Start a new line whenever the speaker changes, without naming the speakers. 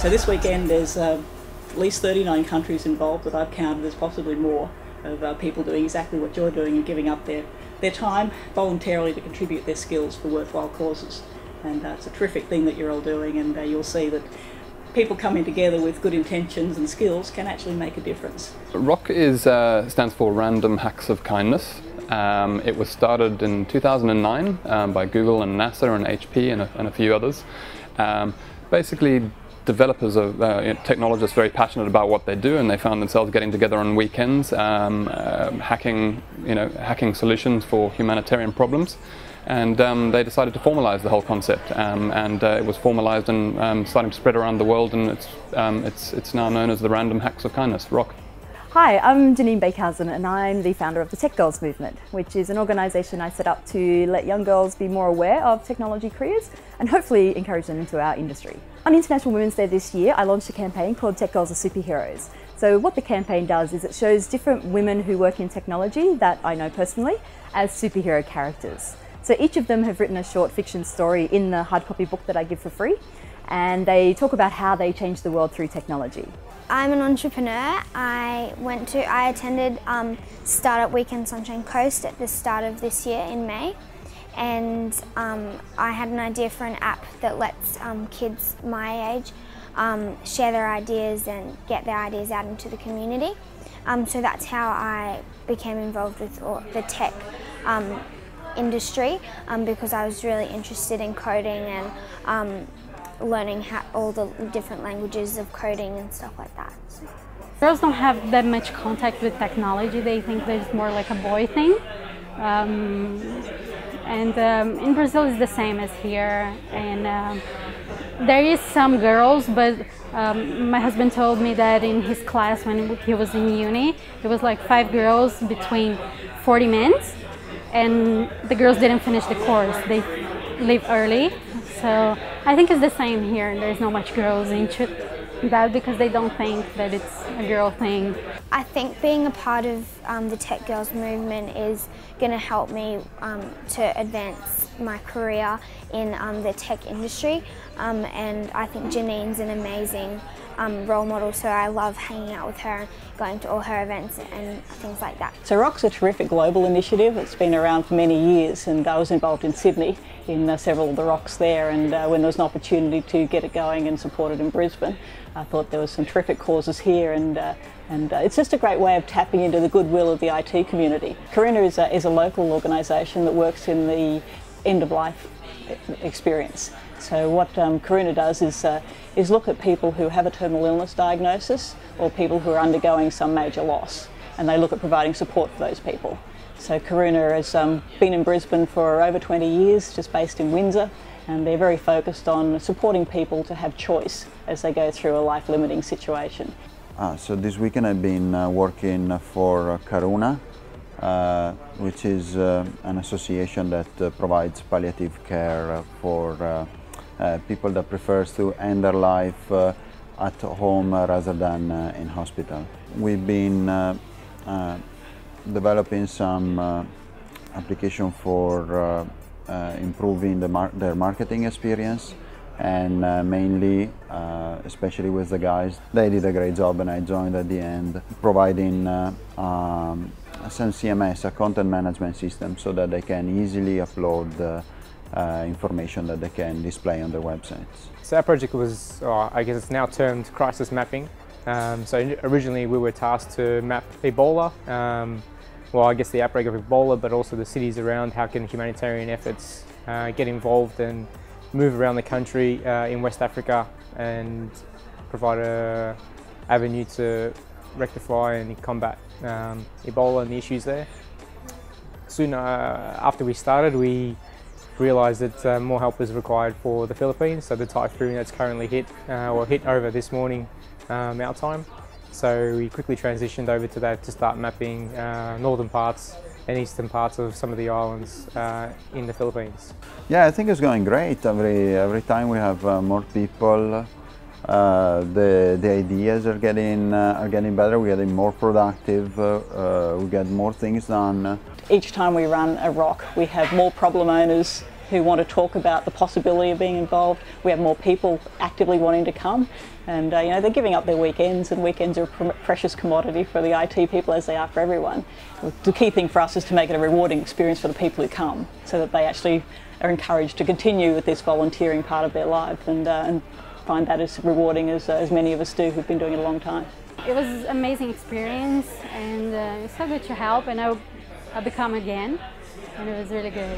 So this weekend there's at least 39 countries involved that I've counted. There's possibly more of people doing exactly what you're doing and giving up their time voluntarily to contribute their skills for worthwhile causes. And it's a terrific thing that you're all doing, and you'll see that people coming together with good intentions and skills can actually make a difference.
RHoK stands for Random Hacks of Kindness. It was started in 2009 by Google and NASA and HP and a few others. Basically, developers are technologists very passionate about what they do, and they found themselves getting together on weekends, hacking solutions for humanitarian problems. And they decided to formalize the whole concept, and it was formalized and starting to spread around the world, and it's now known as the Random Hacks of Kindness, RHoK.
Hi, I'm Janine Beekhausen, and I'm the founder of the Tech Girls Movement, which is an organisation I set up to let young girls be more aware of technology careers and hopefully encourage them into our industry. On International Women's Day this year, I launched a campaign called Tech Girls Are Superheroes. So what the campaign does is it shows different women who work in technology that I know personally as superhero characters. So each of them have written a short fiction story in the hard copy book that I give for free, and they talk about how they changed the world through technology.
I'm an entrepreneur. I attended Startup Week in Sunshine Coast at the start of this year in May, and I had an idea for an app that lets kids my age share their ideas and get their ideas out into the community. So that's how I became involved with the tech industry, because I was really interested in coding and learning all the different languages of coding and stuff like that. So.
Girls don't have that much contact with technology. They think that it's more like a boy thing. In Brazil it's the same as here. And there is some girls, but my husband told me that in his class when he was in uni, it was like 5 girls between 40 men. And the girls didn't finish the course, they leave early. So I think it's the same here. There's not much girls into that because they don't think that it's a girl thing.
I think being a part of the Tech Girls movement is going to help me to advance my career in the tech industry, and I think Janine's an amazing role model, so I love hanging out with her, going to all her events and things like that.
So RHoK's a terrific global initiative. It's been around for many years, and I was involved in Sydney in several of the RHoKs there, and when there was an opportunity to get it going and support it in Brisbane, I thought there was some terrific causes here, and it's just a great way of tapping into the goodwill of the IT community. Karuna is a local organisation that works in the end-of-life experience. So what Karuna does is look at people who have a terminal illness diagnosis or people who are undergoing some major loss, and they look at providing support for those people. So Karuna has been in Brisbane for over 20 years, just based in Windsor, and they're very focused on supporting people to have choice as they go through a life-limiting situation.
So this weekend I've been working for Karuna, which is an association that provides palliative care for people that prefers to end their life at home rather than in hospital. We've been developing some application for improving their marketing experience, and mainly, especially with the guys, they did a great job, and I joined at the end, providing some CMS, a content management system, so that they can easily upload information that they can display on their websites.
So our project was, I guess it's now termed crisis mapping. So originally we were tasked to map Ebola, well, I guess the outbreak of Ebola, but also the cities around. How can humanitarian efforts get involved and move around the country in West Africa and provide an avenue to rectify and combat Ebola and the issues there. Soon after we started, we realised that more help is required for the Philippines, so the typhoon that's currently hit over this morning our time. So we quickly transitioned over to that to start mapping northern parts and eastern parts of some of the islands in the Philippines.
Yeah, I think it's going great. Every time we have more people, the ideas are getting better. We're getting more productive. We get more things done.
Each time we run a RHoK, we have more problem owners who want to talk about the possibility of being involved. We have more people actively wanting to come, and you know, they're giving up their weekends, and weekends are a precious commodity for the IT people, as they are for everyone. The key thing for us is to make it a rewarding experience for the people who come, so that they actually are encouraged to continue with this volunteering part of their life, and find that as rewarding as many of us do who've been doing it a long time.
It was an amazing experience, and it's so good to help, and I'll become again, and it was really good.